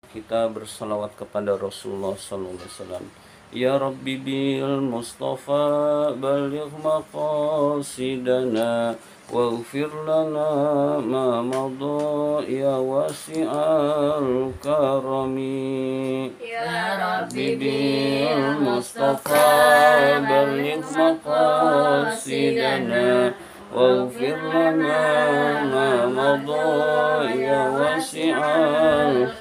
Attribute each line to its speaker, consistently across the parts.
Speaker 1: Kita bersalawat kepada Rasulullah sallallahu alaihi wasallam. Ya Rabbi bil Mustafa baligh maqasidana waghfir lana ma madha ya wasi'al karami.
Speaker 2: Ya Rabbi
Speaker 1: bil Mustafa baligh maqasidana waghfir lana ma madha ya wasi'al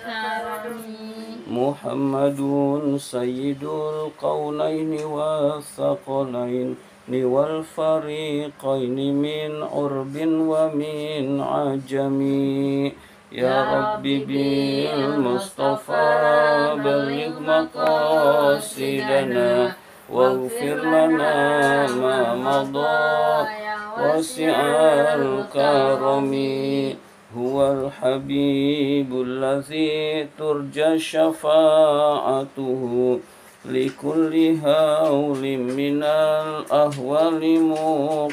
Speaker 1: Muhammadun sayyidul qawlaini wa thaqalain wal fariqaini min urbin wa min ajami. Ya Rabbi bil Mustafa baligh maqasidana waghfir lana ma madha wasi'al karami. Huwal habibul ladzi turja syafa'atuhu likulli hawlim minal ahwali muqtahimi.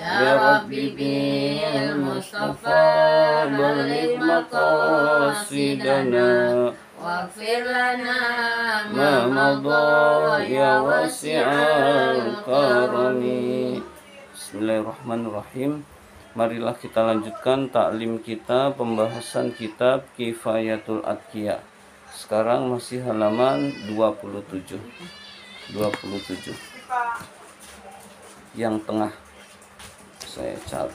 Speaker 2: Ya Rabbi bil Mustafa baligh maqasidana waghfir lana
Speaker 1: ma madha ya wasi'al karami. Bismillahirrahmanirrahim. Marilah kita lanjutkan taklim kita, pembahasan kitab Kifayatul Atqiya. Sekarang masih halaman 27. Yang tengah. Saya 17,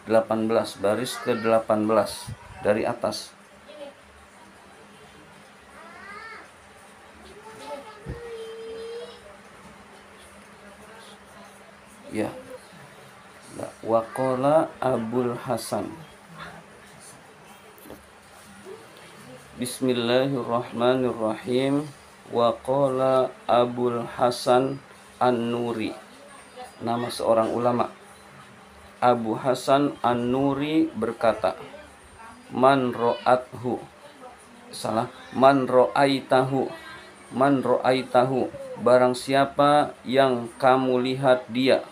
Speaker 1: 18, baris ke-18 dari atas. Ya. Waqala Abul Hasan. Bismillahirrahmanirrahim. Waqala Abul Hasan An-Nuri. Nama seorang ulama. Abu Hasan An-Nuri berkata, Man ro'aitahu. Barang siapa yang kamu lihat dia.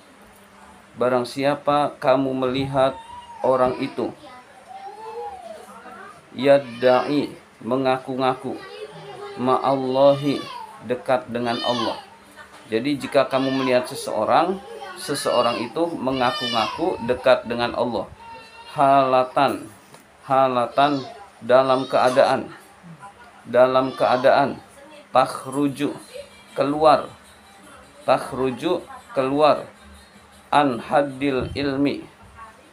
Speaker 1: Barang siapa kamu melihat orang itu. Yadda'i, mengaku-ngaku. Ma'allahi, dekat dengan Allah. Jadi jika kamu melihat seseorang itu mengaku-ngaku dekat dengan Allah. Halatan dalam keadaan takhruju keluar an haddil ilmi,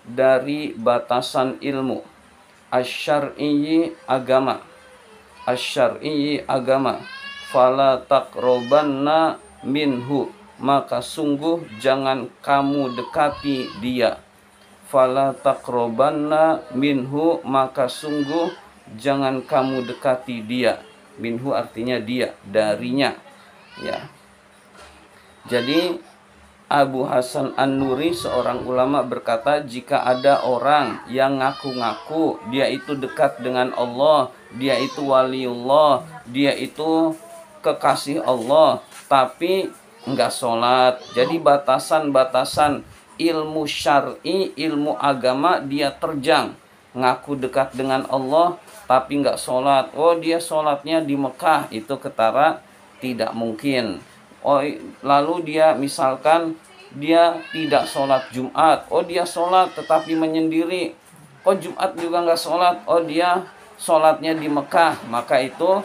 Speaker 1: dari batasan ilmu, asyar'i agama, fala taqrabanna minhu, maka sungguh jangan kamu dekati dia. Fala taqrabanna minhu, maka sungguh jangan kamu dekati dia. Minhu artinya dia, darinya, ya. Jadi Abu Hasan An-Nuri seorang ulama berkata, jika ada orang yang ngaku-ngaku dia itu dekat dengan Allah, dia itu waliullah, dia itu kekasih Allah, tapi enggak sholat. Jadi batasan-batasan ilmu syar'i, ilmu agama dia terjang. Ngaku dekat dengan Allah tapi enggak sholat. Oh, dia sholatnya di Mekah, itu ketara tidak mungkin. Oh, lalu dia misalkan dia tidak sholat Jumat. Oh, dia sholat tetapi menyendiri. Oh, Jumat juga enggak sholat. Oh, dia sholatnya di Mekah. Maka itu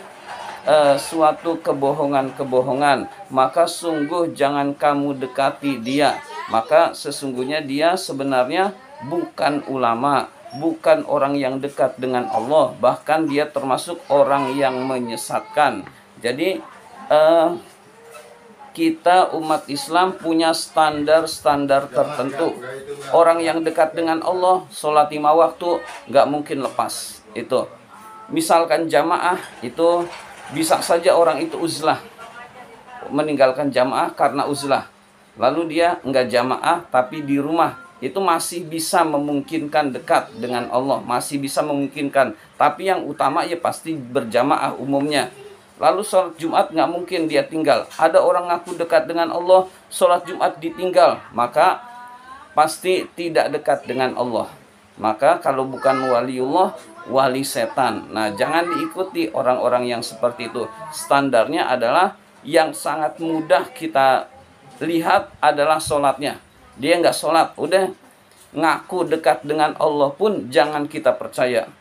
Speaker 1: suatu kebohongan. Maka sungguh jangan kamu dekati dia. Maka sesungguhnya dia sebenarnya bukan ulama, bukan orang yang dekat dengan Allah. Bahkan dia termasuk orang yang menyesatkan. Jadi kita umat Islam punya standar-standar tertentu. Orang yang dekat dengan Allah, sholat 5 waktu, nggak mungkin lepas. Itu. Misalkan jamaah, itu bisa saja orang itu uzlah. Meninggalkan jamaah karena uzlah. Lalu dia nggak jamaah, tapi di rumah. Itu masih bisa memungkinkan dekat dengan Allah. Masih bisa memungkinkan. Tapi yang utama ya pasti berjamaah umumnya. Lalu sholat Jumat nggak mungkin dia tinggal. Ada orang ngaku dekat dengan Allah, sholat Jumat ditinggal, maka pasti tidak dekat dengan Allah. Maka kalau bukan waliullah, wali setan. Nah, jangan diikuti orang-orang yang seperti itu. Standarnya adalah yang sangat mudah kita lihat adalah sholatnya. Dia nggak sholat, udah ngaku dekat dengan Allah pun jangan kita percaya.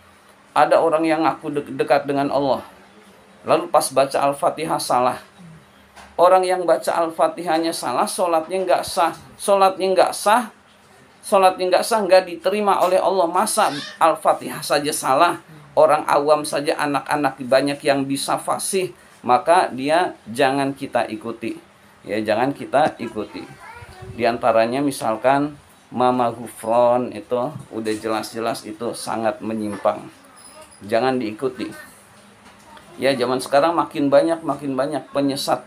Speaker 1: Ada orang yang ngaku dekat dengan Allah, lalu pas baca Al-Fatihah salah. Orang yang baca Al-Fatihahnya salah, sholatnya nggak sah. Sholatnya nggak sah, nggak diterima oleh Allah. Masa Al-Fatihah saja salah? Orang awam saja, anak-anak banyak yang bisa fasih. Maka dia jangan kita ikuti. Ya, jangan kita ikuti. Di antaranya misalkan Mama Gufron itu udah jelas-jelas itu sangat menyimpang. Jangan diikuti. Ya, zaman sekarang makin banyak penyesat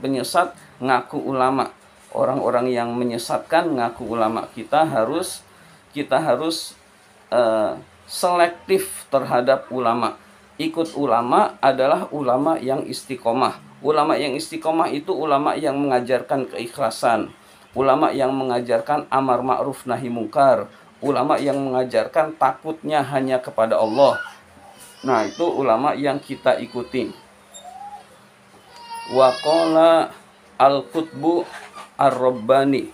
Speaker 1: ngaku ulama. Orang-orang yang menyesatkan ngaku ulama. Kita harus selektif terhadap ulama. Ikut ulama adalah ulama yang istiqomah. Ulama yang istiqomah itu ulama yang mengajarkan keikhlasan. Ulama yang mengajarkan amar ma'ruf nahi mungkar. Ulama yang mengajarkan takutnya hanya kepada Allah. Nah, itu ulama yang kita ikuti. Wa qala al-qutbu ar-rabbani.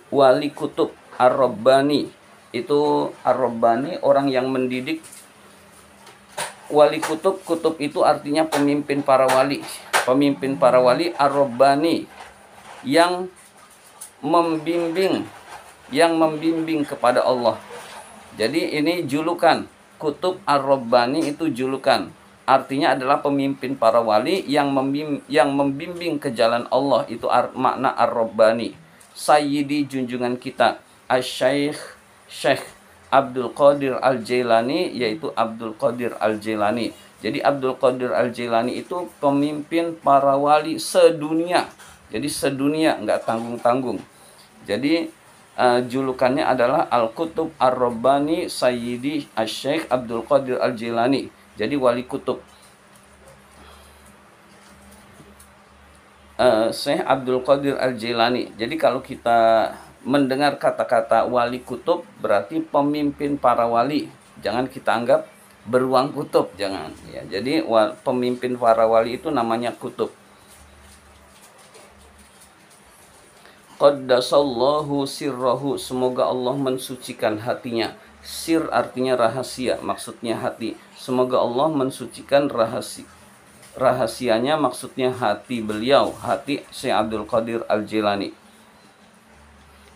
Speaker 1: Wali kutub ar-rabbani. Itu ar-rabbani, orang yang mendidik. Wali kutub itu artinya pemimpin para wali. Pemimpin para wali, ar-rabbani, yang membimbing kepada Allah. Jadi ini julukan, kutub ar-rabbani itu julukan. Artinya adalah pemimpin para wali yang membimbing ke jalan Allah. Itu makna ar-rabbani. Sayyidi, junjungan kita, Syekh Abdul Qadir Al-Jailani, yaitu Abdul Qadir Al-Jailani. Jadi Abdul Qadir Al-Jailani itu pemimpin para wali sedunia. Jadi sedunia, nggak tanggung-tanggung. Jadi julukannya adalah Al-Qutub Ar-Rabbani Sayyidi Syekh Abdul Qadir Al-Jailani. Jadi wali kutub. Syekh Abdul Qadir Al-Jailani. Jadi kalau kita mendengar kata-kata wali kutub, berarti pemimpin para wali. Jangan kita anggap beruang kutub, jangan. Ya, jadi pemimpin para wali itu namanya kutub. Qaddasallahu sirrahu, semoga Allah mensucikan hatinya. Sir artinya rahasia, maksudnya hati. Semoga Allah mensucikan rahasianya, maksudnya hati beliau, hati Syekh Abdul Qadir Al-Jailani.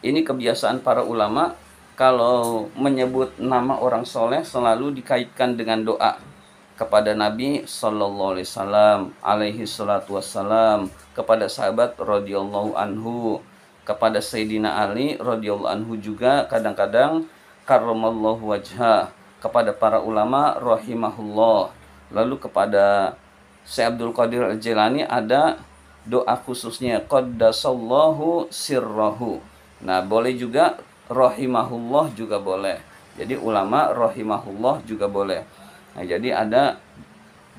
Speaker 1: Ini kebiasaan para ulama, kalau menyebut nama orang soleh selalu dikaitkan dengan doa kepada Nabi Sallallahu Alaihi Wasallam, kepada sahabat radhiyallahu anhu, kepada Sayyidina Ali radhiyallahu anhu juga kadang-kadang karramallahu wajhah, kepada para ulama rahimahullah. Lalu kepada Syekh Abdul Qadir Al-Jailani ada doa khususnya, qaddasallahu sirrahu. Nah, boleh juga rahimahullah juga boleh. Jadi ulama rahimahullah juga boleh. Nah, jadi ada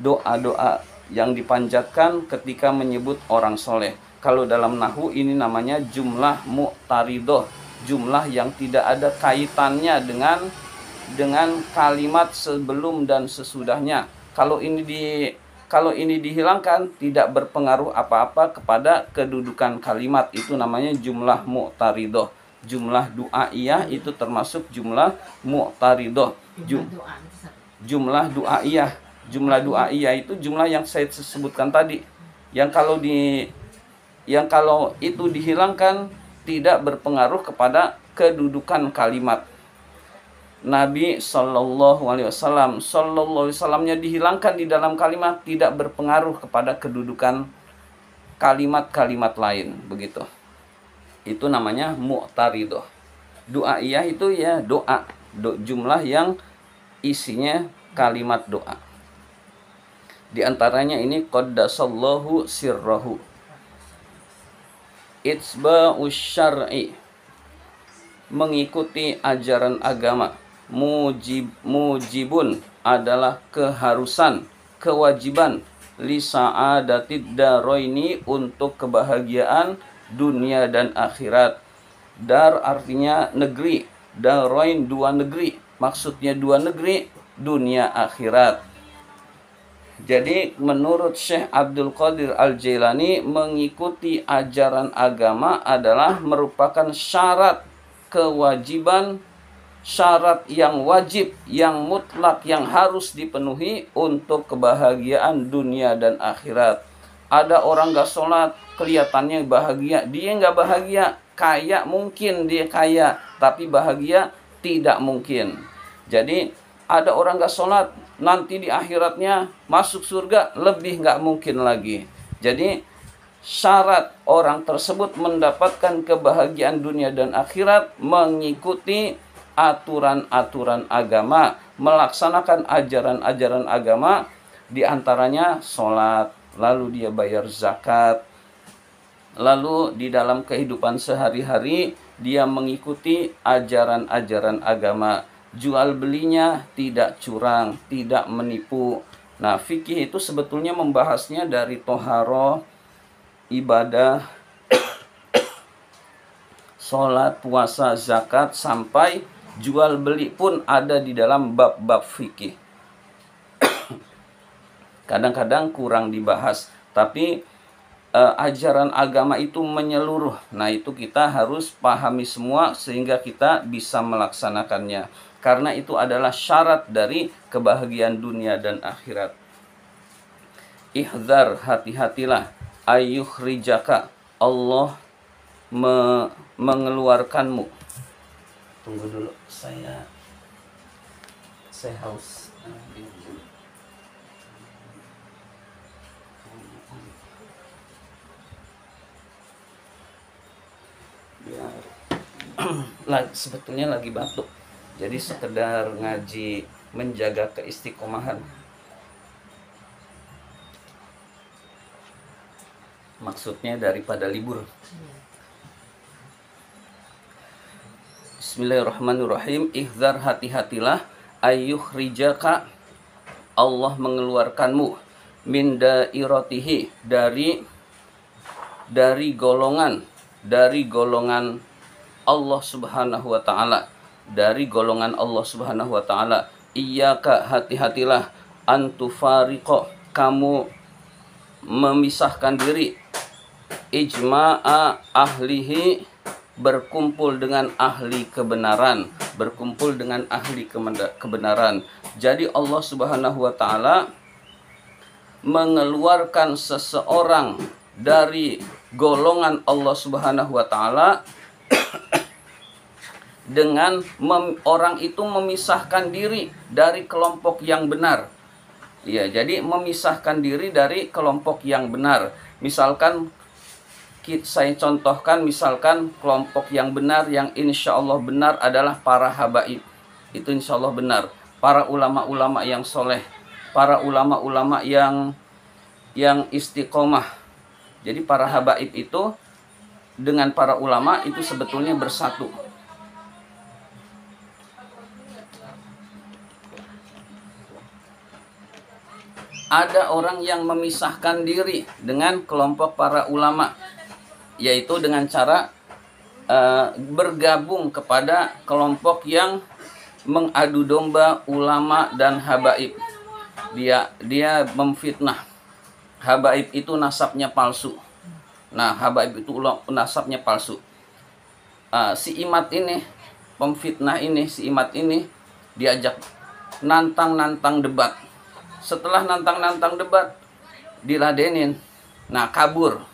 Speaker 1: doa-doa yang dipanjatkan ketika menyebut orang soleh. Kalau dalam nahwu ini namanya jumlah mu'taridoh, jumlah yang tidak ada kaitannya dengan kalimat sebelum dan sesudahnya. Kalau ini dihilangkan, tidak berpengaruh apa-apa kepada kedudukan kalimat. Itu namanya jumlah mu'taridoh. Jumlah du'a'iyah itu termasuk jumlah mu'taridoh. Jumlah du'a'iyah. Jumlah du'a'iyah itu jumlah yang saya sebutkan tadi. Yang kalau itu dihilangkan, tidak berpengaruh kepada kedudukan kalimat. Nabi Sallallahu Alaihi Wasallamnya dihilangkan di dalam kalimat, tidak berpengaruh kepada kedudukan kalimat-kalimat lain, begitu. Itu namanya mu'taridoh. Du'a'iyah itu ya doa, jumlah yang isinya kalimat doa. Di antaranya ini qaddasallahu sirrahu. Itsba'us syar'i, mengikuti ajaran agama. Mujibun adalah keharusan. kewajiban li sa'adatid daroini, untuk kebahagiaan dunia dan akhirat. Dar artinya negeri, daroin dua negeri, maksudnya dua negeri, dunia akhirat. Jadi menurut Syekh Abdul Qadir Al-Jailani, mengikuti ajaran agama adalah merupakan syarat kewajiban, syarat yang wajib, yang mutlak, yang harus dipenuhi untuk kebahagiaan dunia dan akhirat. Ada orang gak sholat, kelihatannya bahagia, dia gak bahagia. Kaya mungkin dia kaya, tapi bahagia tidak mungkin. Jadi ada orang gak sholat, nanti di akhiratnya masuk surga, lebih gak mungkin lagi. Jadi syarat orang tersebut mendapatkan kebahagiaan dunia dan akhirat mengikuti aturan-aturan agama, melaksanakan ajaran-ajaran agama, diantaranya sholat, lalu dia bayar zakat, lalu di dalam kehidupan sehari-hari dia mengikuti ajaran-ajaran agama. Jual belinya tidak curang, tidak menipu. Nah, fikih itu sebetulnya membahasnya dari toharoh, ibadah, sholat, puasa, zakat, sampai jual beli pun ada di dalam bab-bab fikih. Kadang-kadang kurang dibahas, tapi ajaran agama itu menyeluruh. Nah, itu kita harus pahami semua sehingga kita bisa melaksanakannya. Karena itu adalah syarat dari kebahagiaan dunia dan akhirat. Ihdzar, hati-hatilah, ayyukhrijaka, Allah mengeluarkanmu. Tunggu dulu, saya haus. Sebetulnya lagi batuk. Jadi sekedar ngaji menjaga keistiqomahan. Maksudnya daripada libur. Bismillahirrahmanirrahim. Ihdzar, hati-hatilah, ayyukhrijaka, Allah mengeluarkanmu, min dairatihi, dari golongan Allah Subhanahu wa taala, dari golongan Allah Subhanahu wa taala. Iyyaka, hati-hatilah, antufariqo, kamu memisahkan diri, ijma'a ahlihi, berkumpul dengan ahli kebenaran, berkumpul dengan ahli kebenaran. Jadi Allah Subhanahu wa taala mengeluarkan seseorang dari golongan Allah Subhanahu wa taala dengan orang itu memisahkan diri dari kelompok yang benar. Ya, jadi memisahkan diri dari kelompok yang benar. Misalkan saya contohkan, misalkan kelompok yang benar, yang insya Allah benar adalah para habaib. Itu insya Allah benar. Para ulama-ulama yang soleh, para ulama-ulama yang istiqomah. Jadi para habaib itu dengan para ulama itu sebetulnya bersatu. Ada orang yang memisahkan diri dengan kelompok para ulama, yaitu dengan cara bergabung kepada kelompok yang mengadu domba ulama dan habaib. Dia memfitnah. Habaib itu nasabnya palsu. Nah, habaib itu nasabnya palsu. Si Imat ini, pemfitnah ini, si Imat ini diajak nantang debat. Setelah nantang debat, diladenin. Nah, kabur.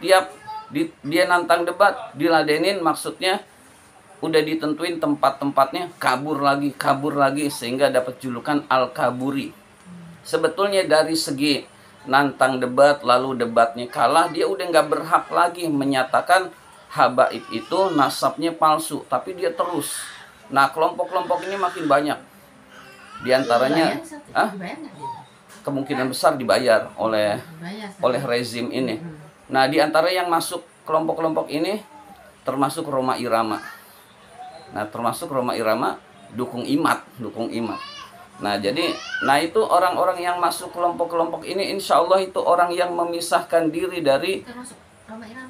Speaker 1: Dia nantang debat, diladenin, maksudnya udah ditentuin tempat-tempatnya, kabur lagi, sehingga dapat julukan Al-Kaburi. Sebetulnya dari segi nantang debat, lalu debatnya kalah, dia udah nggak berhak lagi menyatakan habaib itu nasabnya palsu, tapi dia terus. Nah, kelompok-kelompok ini makin banyak. Di antaranya kemungkinan besar dibayar oleh rezim ini. Nah, di antara yang masuk kelompok-kelompok ini termasuk Roma Irama. Nah, termasuk Roma Irama dukung Imat. Nah, itu orang-orang yang masuk kelompok-kelompok ini insya Allah itu orang yang memisahkan diri dari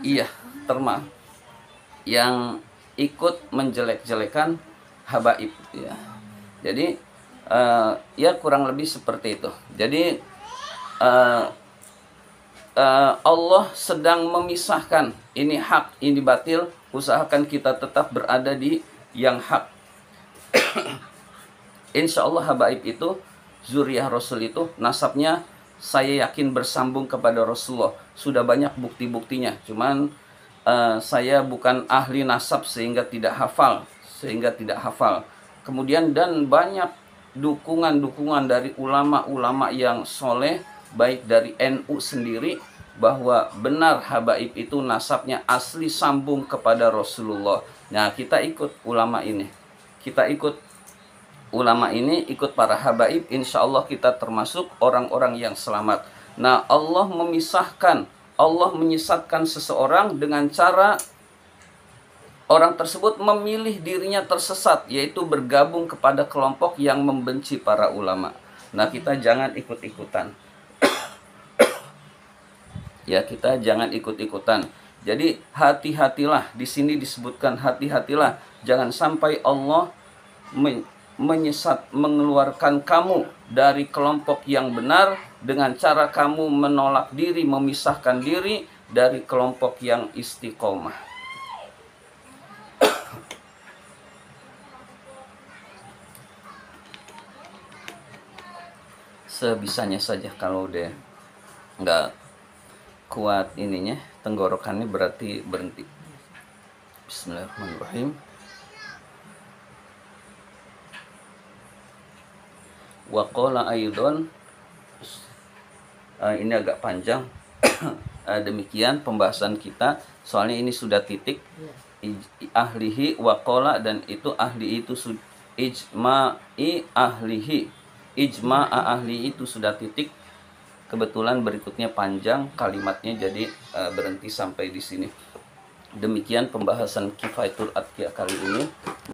Speaker 1: iya, yang ikut menjelek-jelekan habaib ya. Jadi ya kurang lebih seperti itu. Jadi Allah sedang memisahkan ini hak, ini batil. Usahakan kita tetap berada di yang hak. Insya Allah habaib itu, zuriyah Rasul itu, nasabnya saya yakin bersambung kepada Rasulullah. Sudah banyak bukti-buktinya. Cuman saya bukan ahli nasab sehingga tidak hafal. Kemudian dan banyak dukungan-dukungan dari ulama-ulama yang soleh, baik dari NU sendiri, bahwa benar habaib itu nasabnya asli sambung kepada Rasulullah. Nah, kita ikut ulama ini. Ikut para habaib, insya Allah kita termasuk orang-orang yang selamat. Nah, Allah menyesatkan seseorang dengan cara orang tersebut memilih dirinya tersesat, yaitu bergabung kepada kelompok yang membenci para ulama. Nah, kita jangan ikut-ikutan. Ya, kita jangan ikut-ikutan. Jadi hati-hatilah, di sini disebutkan hati-hatilah, jangan sampai Allah mengeluarkan kamu dari kelompok yang benar dengan cara kamu menolak diri, memisahkan diri dari kelompok yang istiqomah. Sebisanya saja, kalau udah nggak kuat ininya, tenggorokannya, berarti berhenti. Bismillahirrahmanirrahim. Wa qala aidon, ini agak panjang. Demikian pembahasan kita, soalnya ini sudah titik. Ahlihi wa qala, dan itu ahli itu ijma'i ahlihi, ijma'a ahli itu sudah titik. Kebetulan berikutnya panjang kalimatnya, jadi berhenti sampai di sini. Demikian pembahasan Kifayatul Atqiya kali ini.